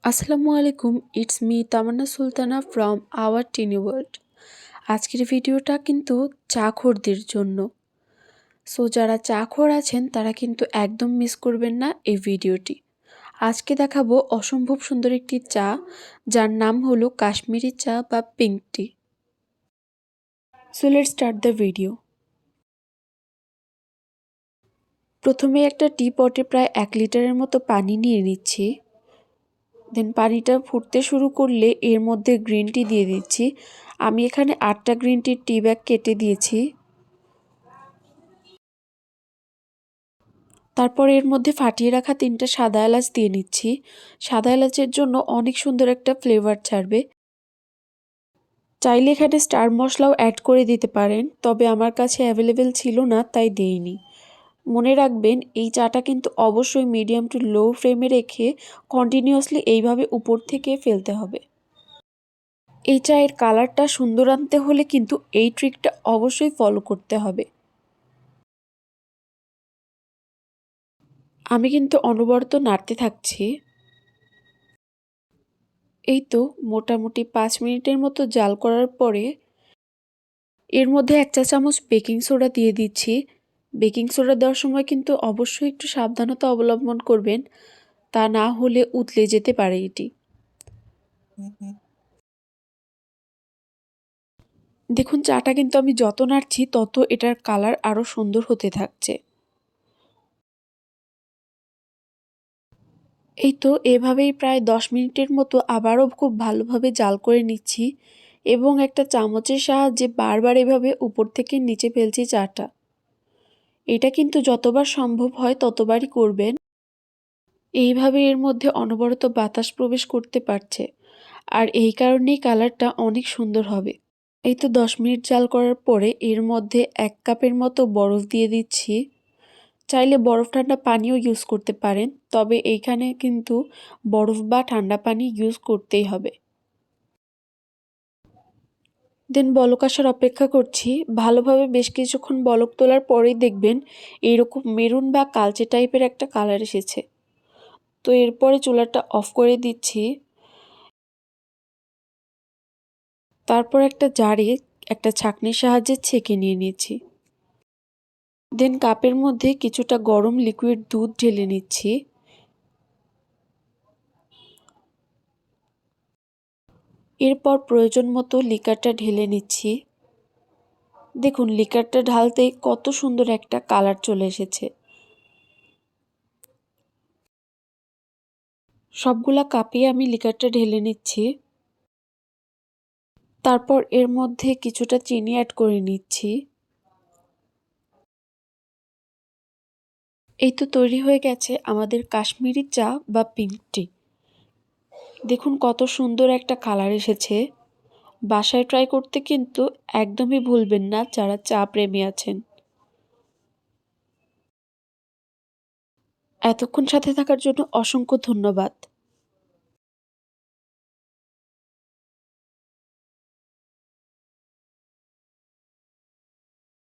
আসসালামু আলাইকুম, it's me Tamanna Sultana from our tiny world. আজকের ভিডিওটা কিন্তু চাখোরদের জন্য। যারা চাখোর আছেন তারা কিন্তু একদম মিস করবেন না এই ভিডিওটি। আজকে দেখাবো অসম্ভব সুন্দর একটি চা, যার নাম হলো কাশ্মীরি চা বা pink T. Let's start the video. প্রথমে একটা টি পটে প্রায় 1 লিটারের মতো পানি নিয়ে নিচ্ছি। দেন পানিটা ফুটতে শুরু করলে এর মধ্যে গ্রিন টি দিয়ে দিচ্ছি। আমি এখানে 8টা গ্রিন টির টি ব্যাগ কেটে দিয়েছি। তারপর এর মধ্যে ফাটিয়ে রাখা 3টা সাদা এলাচ দিয়ে নিচ্ছি। সাদা এলাচের জন্য অনেক সুন্দর একটা ফ্লেভার ছাড়বে। চাইলে এখানে স্টার মশলাও অ্যাড করে দিতে পারেন, তবে আমার কাছে অ্যাভেলেবেল ছিল না তাই দেইনি। মনে রাখবেন এই চাটা কিন্তু অবশ্যই মিডিয়াম টু লো ফ্লেমে রেখে কন্টিনিউয়াসলি এইভাবে উপর থেকে ফেলতে হবে। এই চায়ের কালারটা সুন্দর আনতে হলে কিন্তু এই ট্রিকটা অবশ্যই ফলো করতে হবে। আমি কিন্তু অনবরত নাড়তে থাকছি। এই তো মোটামুটি 5 মিনিটের মতো জাল করার পরে এর মধ্যে 1 চা চামচ বেকিং সোডা দিয়ে দিচ্ছি। বেকিং সোডা দেওয়ার সময় কিন্তু অবশ্যই একটু সাবধানতা অবলম্বন করবেন, তা না হলে উতলে যেতে পারে এটি। দেখুন চাটা কিন্তু আমি যত নাড়ছি তত এটার কালার আরও সুন্দর হতে থাকছে। এই তো এভাবেই প্রায় 10 মিনিটের মতো আবারও খুব ভালোভাবে জাল করে নিচ্ছি এবং একটা চামচের সাহায্যে বারবার এভাবে উপর থেকে নিচে ফেলছি চাটা। এটা কিন্তু যতবার সম্ভব হয় ততবারই করবেন। এইভাবে এর মধ্যে অনবরত বাতাস প্রবেশ করতে পারছে, আর এই কারণেই কালারটা অনেক সুন্দর হবে। এই তো 10 মিনিট জাল করার পরে এর মধ্যে 1 কাপের মতো বরফ দিয়ে দিচ্ছি। চাইলে বরফ ঠান্ডা পানিও ইউজ করতে পারেন, তবে এইখানে কিন্তু বরফ বা ঠান্ডা পানি ইউজ করতেই হবে। দেন বলক আসার অপেক্ষা করছি। ভালোভাবে বেশ কিছুক্ষণ বলক তোলার পরেই দেখবেন এইরকম মেরুন বা কালচে টাইপের একটা কালার এসেছে। তো এরপরে চুলাটা অফ করে দিচ্ছি। তারপর একটা জারে একটা ছাঁকনির সাহায্যে ছেঁকে নিয়ে নিচ্ছি। দেন কাপের মধ্যে কিছুটা গরম লিকুইড দুধ ঢেলে নিচ্ছি। এরপর প্রয়োজন মতো লিকারটা ঢেলে নিচ্ছি। দেখুন লিকারটা ঢালতেই কত সুন্দর একটা কালার চলে এসেছে। সবগুলা কাপে আমি লিকারটা ঢেলে নিচ্ছি। তারপর এর মধ্যে কিছুটা চিনি অ্যাড করে নিচ্ছি। এই তো তৈরি হয়ে গেছে আমাদের কাশ্মীরি চা বা পিঙ্ক টি। দেখুন কত সুন্দর একটা কালার এসেছে। বাসায় ট্রাই করতে কিন্তু একদমই ভুলবেন না যারা চা প্রেমী আছেন। এতক্ষণ সাথে থাকার জন্য অসংখ্য ধন্যবাদ।